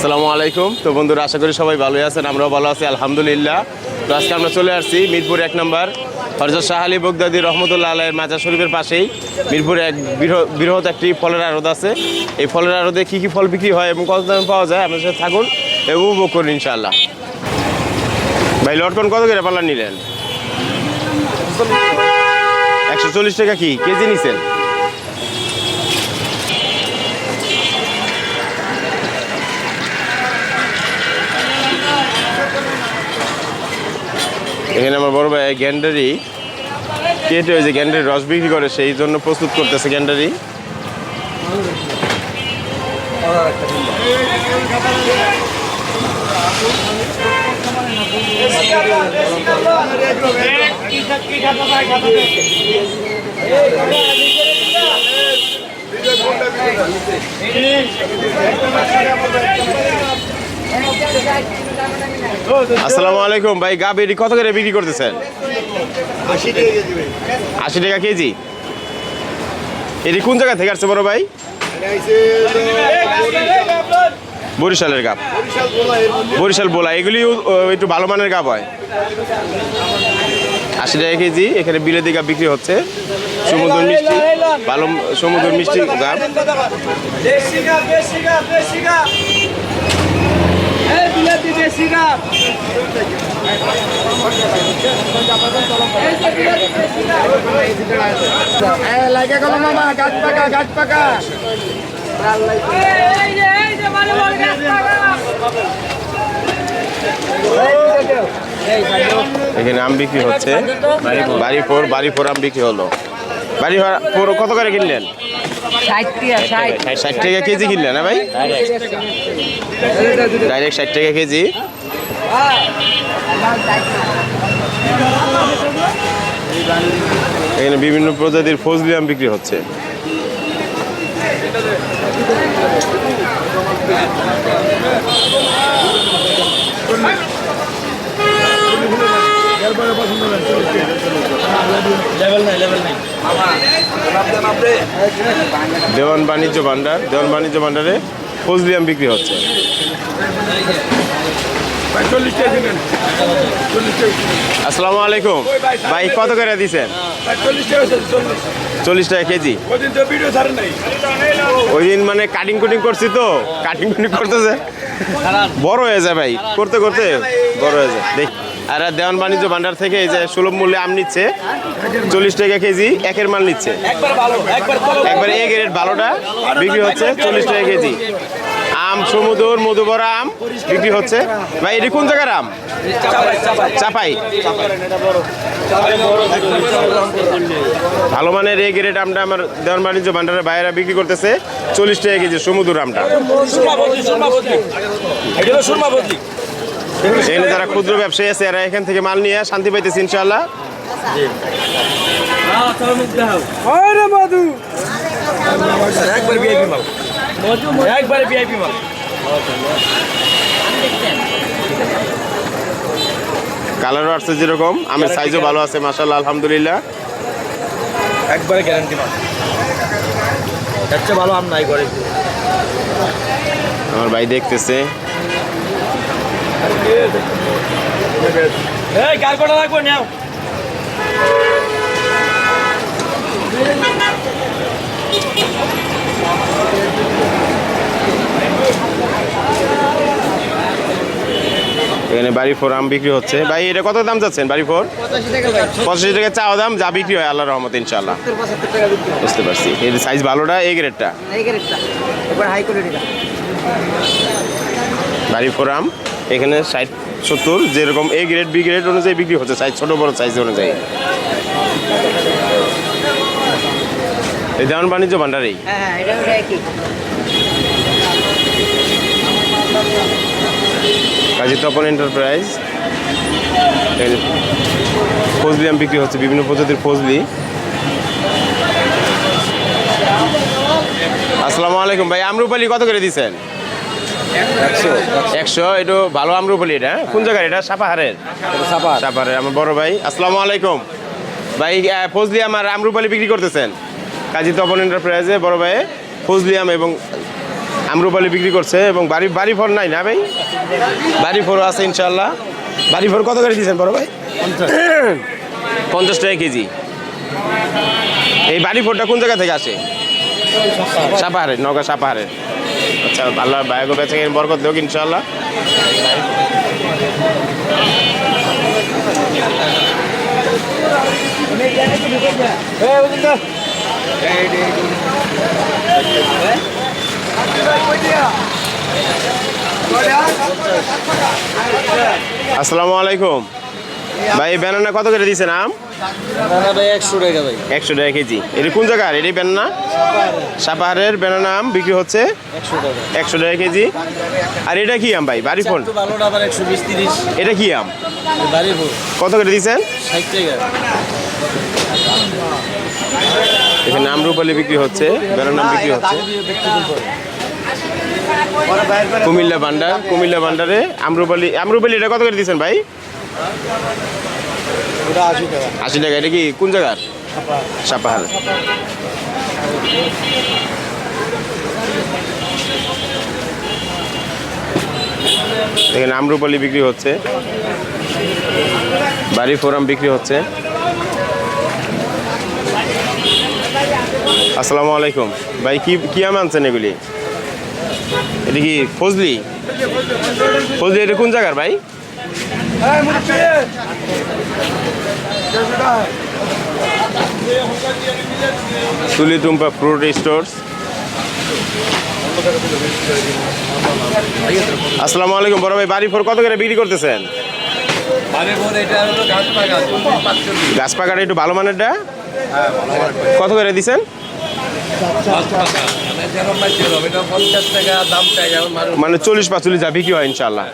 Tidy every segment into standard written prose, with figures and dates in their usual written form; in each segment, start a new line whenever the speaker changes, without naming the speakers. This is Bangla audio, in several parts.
আসসালামু আলাইকুম। তো বন্ধুরা, আশা করি সবাই ভালোই আছেন, আমরাও ভালো আছি আলহামদুলিল্লাহ। তো আজকে আমরা চলে আসছি মিরপুর 1 নম্বর হযরত শাহ আলী বগদাদী রহমতুল্লাহ আলাইহির মাজার শরীফের পাশেই মিরপুরে এক বৃহৎ একটি ফলের আড়ত আছে। এই ফলের আড়তে কী কী ফল বিক্রি হয় এবং কত দামে পাওয়া যায়, আমাদের সাথে থাকুন এবং উপভোগ করুন ইনশাআল্লাহ। ভাই, লটকন কত করে পাল্লা নিলেন? 140 টাকা কি কেজি নিছেন? এখানে আমার বড় ভাই গ্যান্ডারি কেটে ওই যে গ্যান্ডারি রস বিক্রি করে, সেই জন্য প্রস্তুত করতেছে গ্যান্ডারি। আসসালামু আলাইকুম ভাই, গাভী কত করে বিক্রি করতেছেন? 80 টাকা কেজি। এটি কোন জায়গা থেকে আসছে বড় ভাই? বরিশালের গাভ, বরিশাল বোলা। এগুলি একটু ভালো মানের গাভ হয়। 80 টাকা কেজি। এখানে বিলেতি গাভ বিক্রি হচ্ছে, সমুদ্র মিষ্টি, ভালো সমুদ্র মিষ্টি গাভ। এখানে আম বিক্রি হচ্ছে, বাড়ি ফোর আম বিক্রি হলো। বাড়ি ফোর কত করে কিনলেন? 60 টাকা কেজি কিনলেন না ভাই? ডাইরেক্ট 60 টাকা কেজি। এখানে বিভিন্ন প্রজাতির ফজলি আম বিক্রি হচ্ছে। দেওয়ান বাণিজ্য ভান্ডারে ফজলি আম বিক্রি হচ্ছে। আসসালামু আলাইকুম ভাই, কত করে দিচ্ছেন? 40 টাকা কেজি। ওই দিন মানে কাটিং করছি তো, কাটিং করতেছে, বড় হয়ে যায় ভাই, করতে করতে বড় হয়ে যায়। দেখ, আর দেওয়ান বাণিজ্য ভান্ডার থেকে এই যে সুলভ মূল্যে আম নিচ্ছে, 40 টাকা কেজি একের মাল নিচ্ছে। একবার এ গ্রেড ভালোটা বিক্রি হচ্ছে 40 টাকা কেজি। আম সমুদ্র মধুবরা আম বিক্রি হচ্ছে। ভাই, এটি কোন জায়গার আম? চাপাই। ভালো মানের এ গ্রেড আমটা আমার দেওয়ান বাণিজ্য ভান্ডারের বাইরে বিক্রি করতেছে 40 টাকা কেজি সমুদ্র আমটা। এখানে যারা ক্ষুদ্র ব্যবসায়ী আছে, এরা এখান থেকে মাল নিয়ে শান্তি পাইতেছে ইনশাআল্লাহ। কালারও আসছে যেরকম, আমের সাইজও ভালো আছে মাশাআল্লাহ আলহামদুলিল্লাহ।
একবারে গ্যারান্টি মাল, এর চেয়ে ভালো আম নাই করে।
আমার ভাই দেখতেছে।
এই কাল কটা লাগবে নাও।
এখানে বাড়ি ফোর আম বিক্রি হচ্ছে। ভাই, এটা কত দাম যাচ্ছেন? বাড়ি ফোর 85 টাকা চাওয়া দাম, যা বিক্রি হয় আল্লাহর রহমতে ইনশাআল্লাহ। বুঝতে পারছি। এর সাইজ ভালোটা, এই গ্রেডটা বাড়ি ফোর আম। এখানে 60-70 যেরকম এ গ্রেড বি গ্রেড অনুযায়ী বিক্রি হচ্ছে, সাইজ ছোট বড় সাইজ অনুযায়ী। এই দেওয়ান বাণিজ্য ভান্ডারেই। কাজী তপন এন্টারপ্রাইজ। ফজলি আম বিক্রি হচ্ছে, বিভিন্ন প্রজাতির ফজলি। আসসালামু আলাইকুম ভাই, আমরুপালি কত করে দিচ্ছেন? 100। একটু ভালো আমরুপালি। এটা কোন জায়গায়? এটা সাপাহারের। সাপাহারের আমার বড় ভাই। আসসালামু আলাইকুম ভাই, ফজলি আম আর আমরুপালি বিক্রি করতেছেন কাজী তপন এন্টারপ্রাইজে বড় ভাই? ফজলি আম এবং আম্রপালি বিক্রি করছে এবং বাড়ি ফল নাই না ভাই? বাড়ি ফলও আছে ইনশাল্লাহ। বাড়ি ফল কত করে দিয়েছেন বড় ভাই? 50 টাকা কেজি। এই বাড়ি ফলটা কোন জায়গা থেকে আসে? সাপাহারের, নওগাঁ সাপাহারের। আচ্ছা, আল্লাহ বায়াগো বেচে বরকত দেব ইনশাল্লাহ। আসসালামু আলাইকুম ভাই, ব্যানানা কত করে দিয়েছেন? আম
ভাই 100 টাকা ভাই।
100 টাকা কেজি। এটা কোন জায়গার? এটাই ব্যানানা সাপাহারের ব্যানানা আম বিক্রি হচ্ছে
100 টাকা।
100 টাকা কেজি। আর এটা কি আম ভাই? বাড়ি ফল।
একটু ভালোটা আবার 120-30।
এটা কি আম?
বাড়ি ফল
কত করে দিয়েছেন?
60 টাকা।
এখানে আমরুপালি বিক্রি হচ্ছে, ব্যানানা বিক্রি হচ্ছে। কুমিল্লা বান্ডারে আমরুপালি এটা কত করে দিয়েছেন ভাই?
ওটা 80 টাকা।
80 টাকা। এটা কি কোন জায়গার? সাপাহার। এখানে আমরুপালি বিক্রি হচ্ছে, বাড়ি ফোরাম বিক্রি হচ্ছে। আসসালামু আলাইকুম ভাই, কি আম আনছেন এগুলি? এটা কি ফজলি? এটা কোন জায়গার ভাই? তুলি টুম্পা ফ্রুট স্টোরস। আসসালামু আলাইকুম বড় ভাই, বাড়ি ফোর কত করে বিক্রি করতেছেন? গাছ পাকাটা একটু ভালো মানেরটা কত করে দিচ্ছেন?
50 টাকা দাম চাই,
মানে 40-45 যা বিক্রি হয় ইনশাল্লাহ।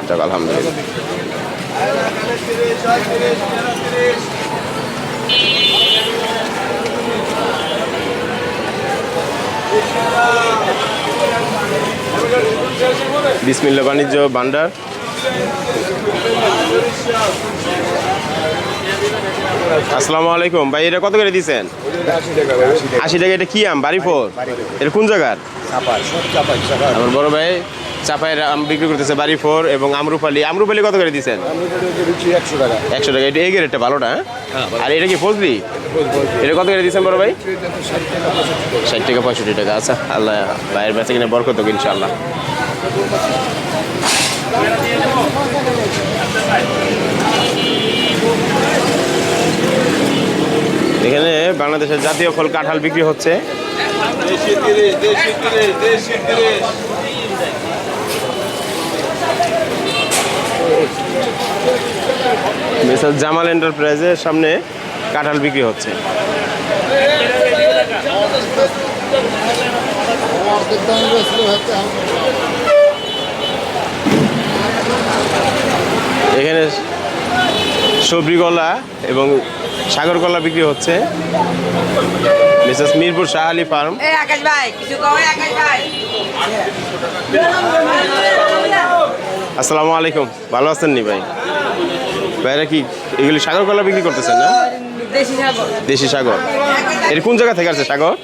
যাক আলহামদুলিল্লাহ। বিসমিল্লাহ বাণিজ্য ভান্ডার। আসসালামু আলাইকুম ভাই, এটা কত করে দিচ্ছেন? 80 টাকা। এটা কি আম? বাড়ি ফোর। এটা কোন জায়গার? আমার বড় ভাই চাপায়ের আম বিক্রি করতেছে, বাড়ি ফোর এবং আমরুপালি কত করে দিচ্ছেন?
100 টাকা।
100 টাকা। এটা এগের রেটটা ভালোটা। আর এটা কি ফজলি? এটা কত করে দিচ্ছেন বড় ভাই? 60 টাকা 65 টাকা। আচ্ছা, আল্লাহ ভাইয়ের বেচে কিনে বরকত হোক ইনশাআল্লাহ। এখানে বাংলাদেশের জাতীয় ফল কাঁঠাল বিক্রি হচ্ছে। মিস্টার জামাল এন্টারপ্রাইজের সামনে কাঁঠাল বিক্রি হচ্ছে। এখানে সবজি কলা এবং সাগর কলা বিক্রি হচ্ছে। Mrs Mirpur Shah Ali farm. আসসালামু আলাইকুম, ভালো আছেন নি ভাই? ভাইরা কি এগুলি সাগর কলা বিক্রি করতেছেন না? দেশি সাগর। এর কোন জায়গা থেকে আসছে সাগর?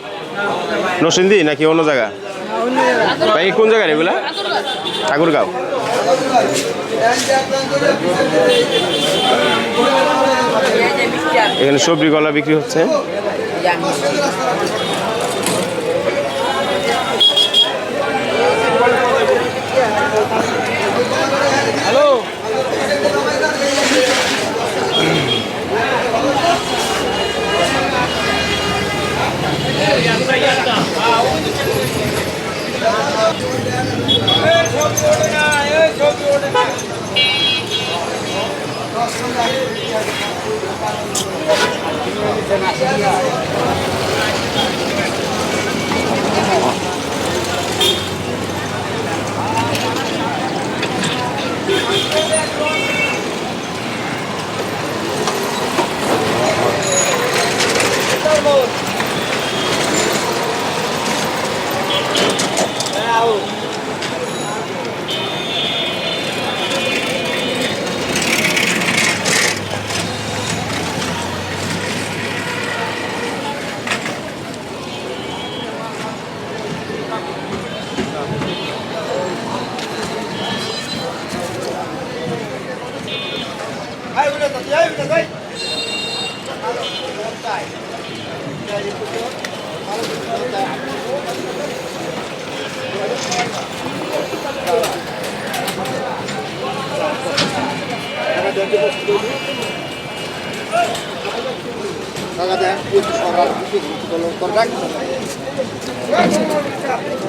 নরসিংদী নাকি অন্য জায়গা? ভাই কোন জায়গার এগুলা? ঠাকুরগাঁও। এখানে সবজি কলা বিক্রি হচ্ছে।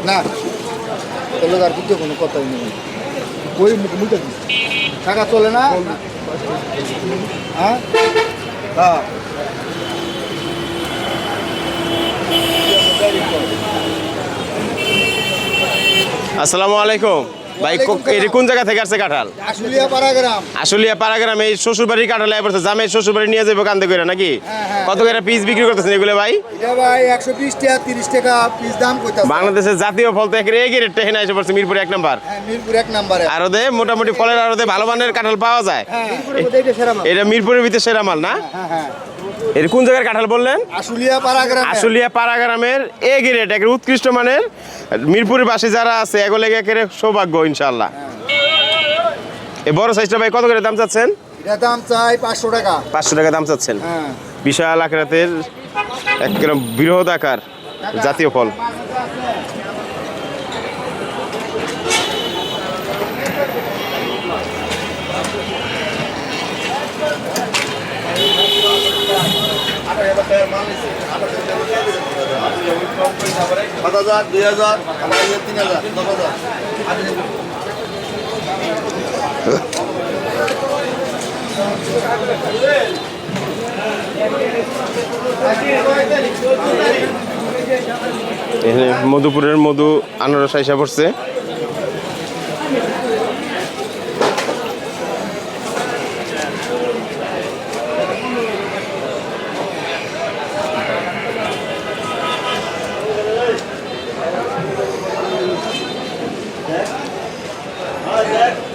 না চলে আর কিছু কোনো কথাই নেই ওই মুখে টাকা চলে না হ্যাঁ হ্যাঁ
আসসালামু আলাইকুম ভাই, এটা কোন জায়গা থেকে আসছে কাঁঠাল?
আশুলিয়া পাড়াগ্রাম।
আশুলিয়া পাড়াগ্রাম। এই শ্বশুরবাড়ির কাঁঠাল এবার জামাই শ্বশুরবাড়ি নিয়ে যাবো কান্দে করে নাকি? কত করে পিস বিক্রি করতেছেন এগুলো ভাই?
এটা ভাই 120 টাকা 30 টাকা পিস দাম কইতাছে।
বাংলাদেশের জাতীয় ফল তো একের এই রেটটা এখানে এসে পড়ছে মিরপুর 1 নাম্বার।
হ্যাঁ মিরপুর 1 নম্বরে।
আর ওদের মোটামুটি ফলের আর ওদের ভালো মানের কাঁঠাল পাওয়া যায়।
মিরপুরের মধ্যে এটা সেরা মাল।
এটা মিরপুরের ভিতরে সেরা মাল না?
হ্যাঁ হ্যাঁ।
এর কোন জায়গার কাঁঠাল বললেন?
আশুলিয়া পাড়াগ্রাম।
আশুলিয়া পাড়াগ্রামের এ গ্রেড একের উৎকৃষ্ট মানের। মিরপুরের পাশে যারা আছে এগুলো একের সৌভাগ্য ইনশাআল্লাহ। এই বড় সাইজটা ভাই কত করে দাম চাচ্ছেন?
এটা দাম চাই 500 টাকা।
500 টাকা দাম চাচ্ছেন।
হ্যাঁ
বিশাল আকারের একদম বৃহৎ আকার জাতীয় ফল। এখানে মধুপুরের মধু আনারস আইসা পড়ছে।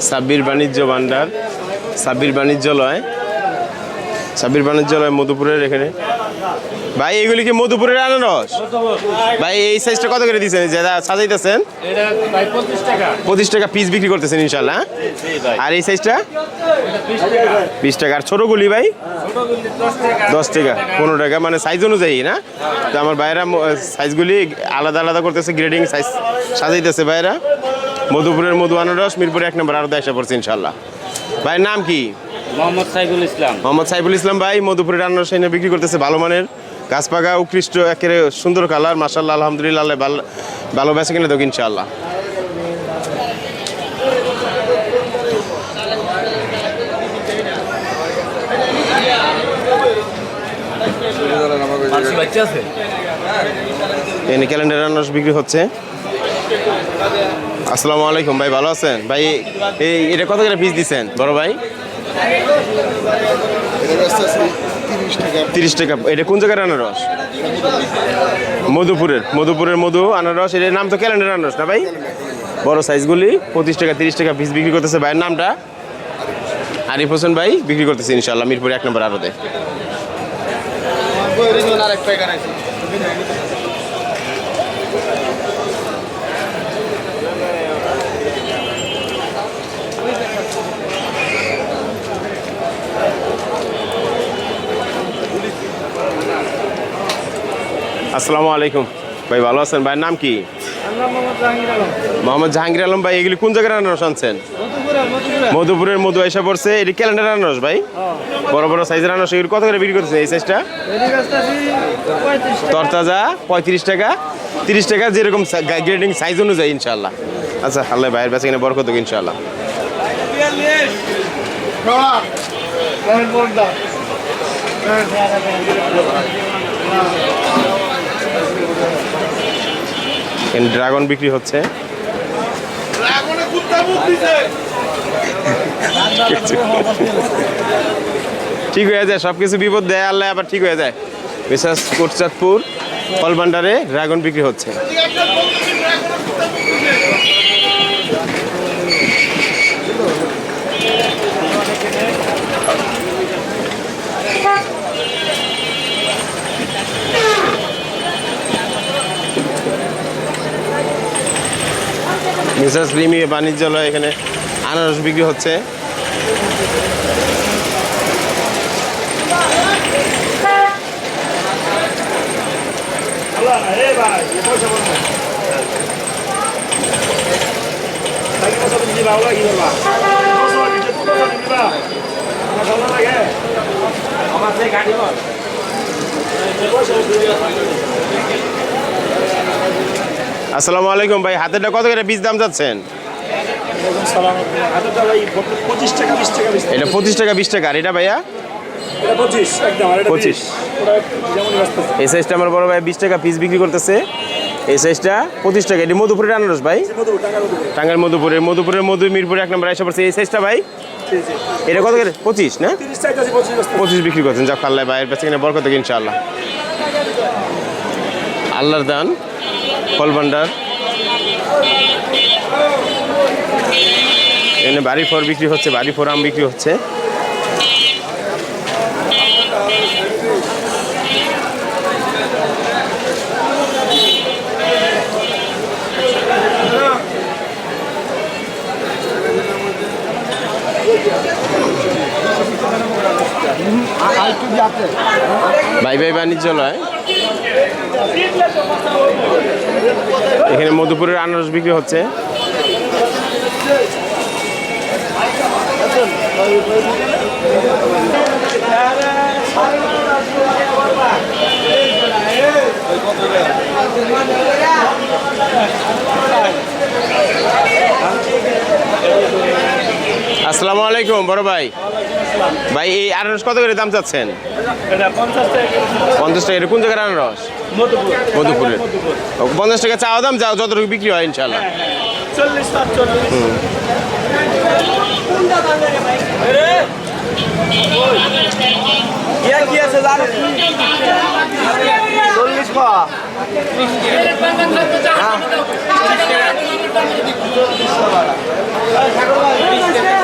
সাব্বির বাণিজ্য ভান্ডার, সাব্বির বাণিজ্যালয়, সাব্বির বাণিজ্যালয় মধুপুরের এখানে। ভাই এগুলি কি মধুপুরের আনারস? ভাই এই সাইজটা কত করে দিচ্ছেন যেটা সাজাইতেছেন? 25 টাকা পিস বিক্রি করতেছেন ইনশাল্লাহ। আর এই সাইজটা 20 টাকা। আর ছোটগুলি ভাই 10 টাকা 15 টাকা, মানে সাইজ অনুযায়ী না? তো আমার ভাইরা সাইজগুলি আলাদা আলাদা করতেছে, গ্রেডিং সাইজ সাজাইতেছে ভাইরা। মধুপুরের মধু আনারস মিরপুর 1 নম্বর আরো 10 পড়ছে ইনশাল্লাহ। ভাইয়ের নাম কি?
মোহাম্মদ সাইফুল ইসলাম।
মোহাম্মদ সাইফুল ইসলাম ভাই মধুপুরের আনারস এনে বিক্রি করতেছে ভালো মানের, গাছ পাকা উৎকৃষ্ট একেবারে সুন্দর কালার। মাশাআল্লাহ আলহামদুলিল্লাহ ভালো বেচা কিনে দেখ ইনশাআল্লাহ। এখানে ক্যালেন্ডার আনারস বিক্রি হচ্ছে। আসসালামু আলাইকুম ভাই, ভালো আছেন ভাই? এটা কত করে পিস দিচ্ছেন বড় ভাই? 30 টাকা। এটা কোন জায়গার আনারস? মধুপুরের মধু আনারস। এটার নাম তো ক্যালেন্ডার আনারস না ভাই? বড় সাইজগুলি 25 টাকা 30 টাকা পিস বিক্রি করতেছে। ভাইয়ের নামটা? আরিফ হোসেন ভাই বিক্রি করতেছে ইনশাআল্লাহ মিরপুর 1 নম্বর আরতে। আসসালামু আলাইকুম ভাই, ভালো আছেন? ভাইয়ের নাম কি? মোহাম্মদ জাহাঙ্গীর আলম ভাই। এগুলি কোন জায়গার আনারস আনছেন? মধুপুরের মধু এসে পড়ছে। এটি ক্যালেন্ডার আনারস ভাই, বড় বড় সাইজের আনারস। এগুলি কত করে বিক্রি করতেছে এই সাইজটা? তরতাজা 35 টাকা 30 টাকা, যেরকম গ্রেডিং সাইজ অনুযায়ী ইনশাআল্লাহ। আচ্ছা আল্লাহ ভাইয়ের বেচা কিনে বরকত হোক ইনশাআল্লাহ। ড্রাগন বিক্রি হচ্ছে। ঠিক হয়ে যায়, সবকিছু বিপদ দেয় আল্লাহ, আবার ঠিক হয়ে যায়। বিশেষ কোটচাঁদপুর ফল ভান্ডারে ড্রাগন বিক্রি হচ্ছে। মিসেস রিমি বাণিজ্যালয়, এখানে আনারস বিক্রি হচ্ছে। আসসালামু আলাইকুম ভাই, হাতেরটা কত করে বীজ দাম যাচ্ছেন? এটা 25 টাকা 20 টাকা। আর এটা ভাইয়া 25। এই সাইজটা আমার বড় ভাই 20 টাকা পিস বিক্রি করতেছে। এই সাইজটা 25 টাকা। এটি মধুপুরের আনারস ভাই, টাঙ্গাইল মধুপুরের মধু মিরপুর 1 নম্বর এসে পড়ছে। এই সাইজটা ভাই এটা কত করে? 25 না? 25 বিক্রি করছেন। যাক আল্লাহ ভাইয়ের কাছে কিনে বরকত থেকে ইনশাআল্লাহ। আল্লাহর দান ফল ভান্ডার, এখানে বাড়ি ফল বিক্রি হচ্ছে, বাড়ি ফল আম বিক্রি হচ্ছে। ভাই ভাই বাণিজ্যালয়, এখানে মধুপুরের আনারস বিক্রি হচ্ছে। আসসালামু আলাইকুম বড় ভাই। ভাই এই আনারস কত করে দাম চাচ্ছেন? 50 টাকা। এটা কোন জায়গার আনারস? মধুপুরের। 50 টাকা চাওয়া দাম, যাও যতটুকু বিক্রি হয় ইনশাল্লাহ।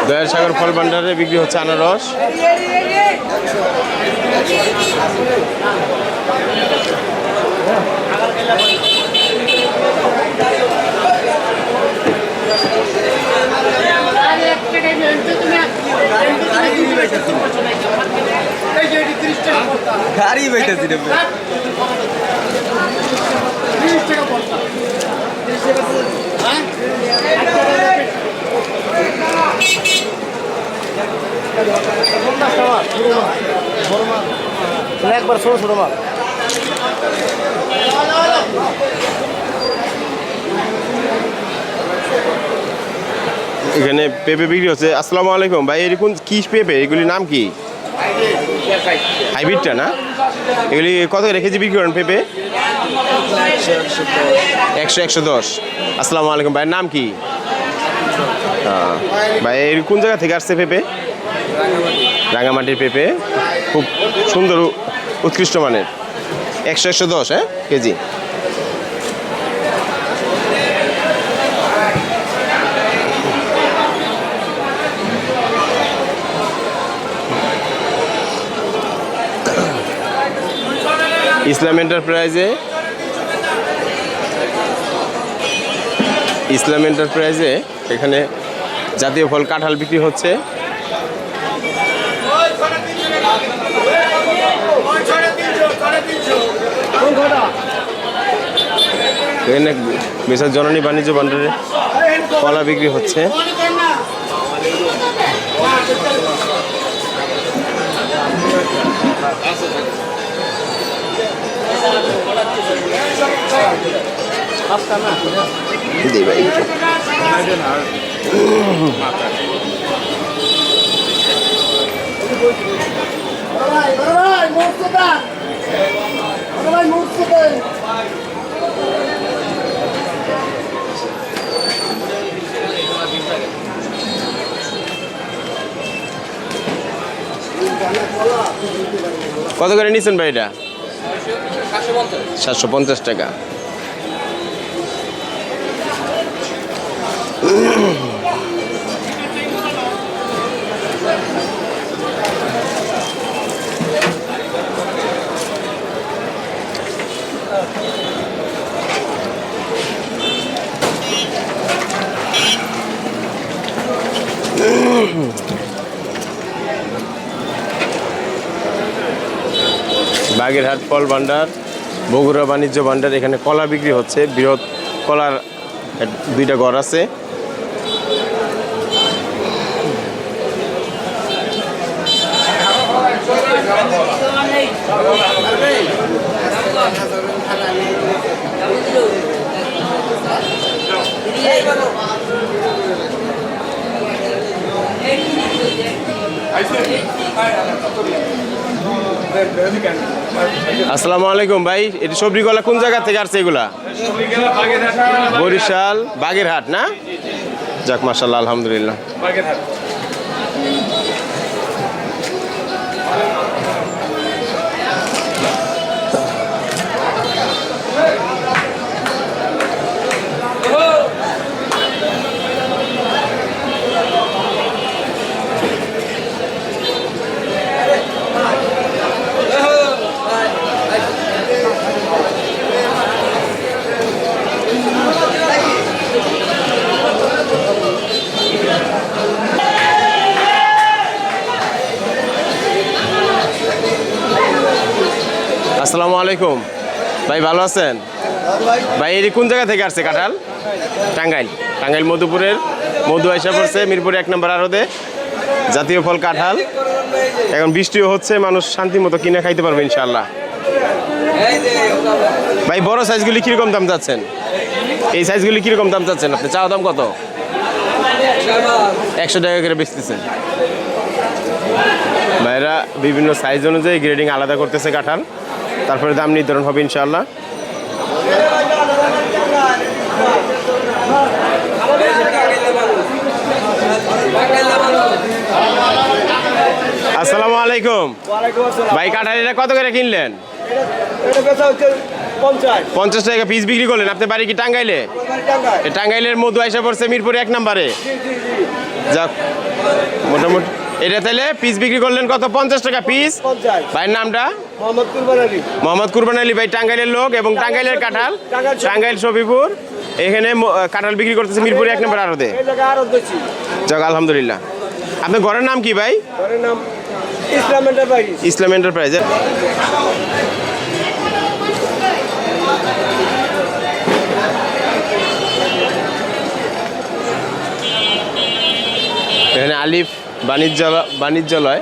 দয়ার সাগর ফল ভান্ডারে বিক্রি হচ্ছে আনারস।
গাড়ি বাইতেছি রে
একবার ছোট ছোট মাল।
এখানে পেঁপে বিক্রি হচ্ছে। আসসালামু আলাইকুম ভাই, এরকম কি পেঁপে? এগুলির নাম কি? হাইব্রিডটা না? এগুলি কত করে কেজি বিক্রি করেন পেঁপে? 100 110। আসসালামু আলাইকুম ভাইয়ের নাম কি? ভাই এর কোন জায়গা থেকে আসছে পেঁপে? রাঙামাটির পেঁপে, খুব সুন্দর উৎকৃষ্ট মানের। 100 110 হ্যাঁ কেজি। ইসলাম এন্টারপ্রাইজে এখানে জাতীয় ফল কাঁঠাল বিক্রি হচ্ছে। এখানে মিসার জননী বাণিজ্য ভান্ডারে কলা বিক্রি হচ্ছে। কত করে নিচ্ছেন ভাই এটা? 750 টাকা। বাগেরহাট ফল ভান্ডার, বগুড়া বাণিজ্য ভান্ডার, এখানে কলা বিক্রি হচ্ছে। বৃহৎ কলার 2টা ঘর আছে। আসসালামু আলাইকুম ভাই, এটা সবজি গলা কোন জায়গা থেকে আসছে এগুলা? বরিশাল বাগেরহাট না? যাক মাশাআল্লাহ, আলহামদুলিল্লাহ। আসসালামু আলাইকুম ভাই, ভালো আছেন ভাই? এটি কোন জায়গা থেকে আসছে কাঁঠাল? টাঙ্গাইল। টাঙ্গাইল মধুপুরের মধু আইসা পড়ছে মিরপুরে 1 নম্বর আড়তে। জাতীয় ফল কাঁঠাল। এখন বৃষ্টিও হচ্ছে, মানুষ শান্তি মতো কিনে খাইতে পারবে ইনশাল্লাহ। ভাই বড় সাইজগুলি কিরকম দাম যাচ্ছেন? এই সাইজগুলি কিরকম দাম যাচ্ছেন আপনি? চাওয়া দাম কত? 100 টাকা করে বেচতেছেন। ভাইরা বিভিন্ন সাইজ অনুযায়ী গ্রেডিং আলাদা করতেছে কাঁঠাল, তারপরে দাম নির্ধারণ হবে ইনশাল্লাহ। আসসালামু আলাইকুম ভাই, কাঁঠাল এটা কত করে কিনলেন? 50 টাকা পিস বিক্রি করলেন। আপনার বাড়ি কি টাঙ্গাইলে? টাঙ্গাইলের মধু আইসা পড়ছে মিরপুরে 1 নম্বরে। যাক মোটামুটি এটা তাহলে পিস বিক্রি করলেন কত? 50 টাকা পিস। ভাইয়ের নামটা? মোহাম্মদ কুরবান আলী ভাই, টাঙ্গাইলের লোক এবং টাঙ্গাইলের কাঁঠাল, টাঙ্গাইল শফিপুর। এখানে কাঁঠাল বিক্রি করতেছে মিরপুরে 1 নম্বর আড়তে। যাক আলহামদুলিল্লাহ। আপনার ঘরের নাম কি ভাই? ইসলাম এন্টারপ্রাইজ। এখানে আলিফ বাণিজ্যালয়,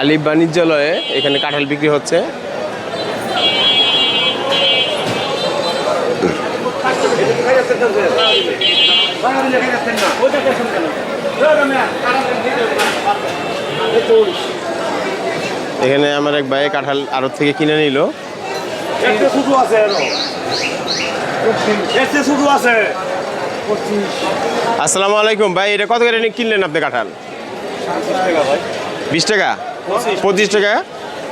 আলিফ বাণিজ্যালয়ে এখানে কাঁঠাল বিক্রি হচ্ছে। এখানে আমার এক ভাই কাঁঠাল আড়ত থেকে কিনে নিল। আসসালামু আলাইকুম ভাই, এটা কত করে কিনলেন আপনি কাঁঠাল? 20 টাকা? 25 টাকা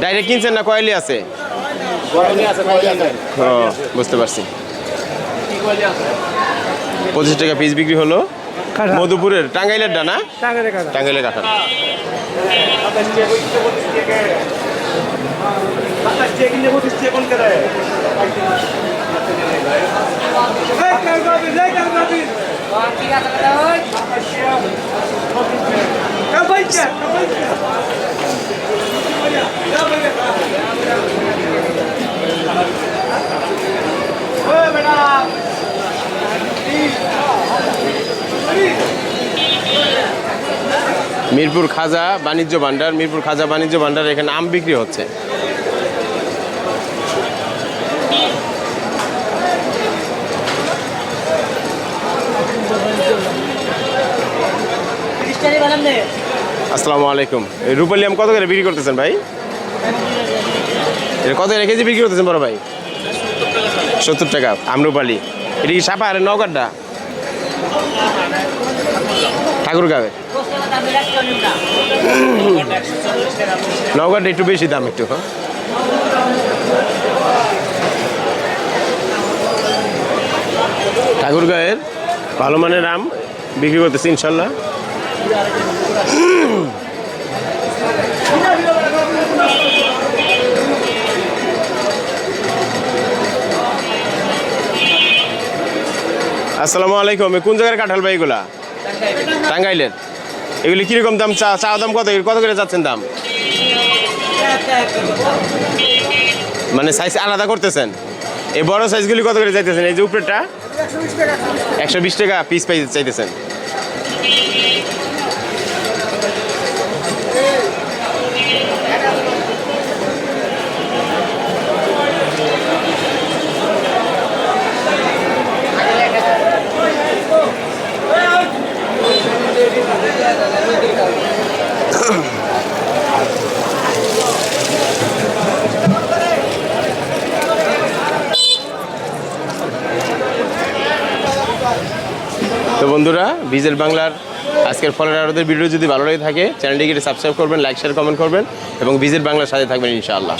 ডাইরেক্ট কিনছেন না কয়েলি আছে? ও বুঝতে পারছি। 25 টাকা পিস বিক্রি হলো। মধুপুরের টাঙ্গাইলের ডানা, টাঙ্গাইলের কাঁঠাল। মিরপুর খাজা বাণিজ্য ভান্ডার, মিরপুর খাজা বাণিজ্য ভান্ডার। এখানে আম বিক্রি হচ্ছে। আসসালামু আলাইকুম। এই রূপালি আম কত করে বিক্রি করতেছেন ভাই? এটা কত করে কেজি বিক্রি করতেছেন বড় ভাই? 70 টাকা আমরুপালি। এটা কি সাপা আর নওগাঁটা? ঠাকুরগাঁও। নওগাঁটা একটু বেশি দাম একটু। হ্যাঁ ঠাকুরগাঁয়ের ভালো মানের আম বিক্রি করতেছি ইনশাল্লাহ। আসসালামু আলাইকুম। কোন জায়গার কাঁঠাল ভাই এগুলা? টাঙ্গাইলের। এগুলি কিরকম দাম? চা দাম কত? কত করে যাচ্ছেন দাম? মানে সাইজ আলাদা করতেছেন। এই বড় সাইজগুলি কত করে চাইতেছেন? এই যে উপরেরটা 120 টাকা পিস চাইতেছেন। বন্ধুরা, ভিজের বাংলার আজকের ফলের আড়তের ভিডিও যদি ভালো লেগে থাকে চ্যানেলটিকে সাবস্ক্রাইব করবেন, লাইক শেয়ার কমেন্ট করবেন এবং ভিজের বাংলার সাথে থাকবেন ইনশাআল্লাহ।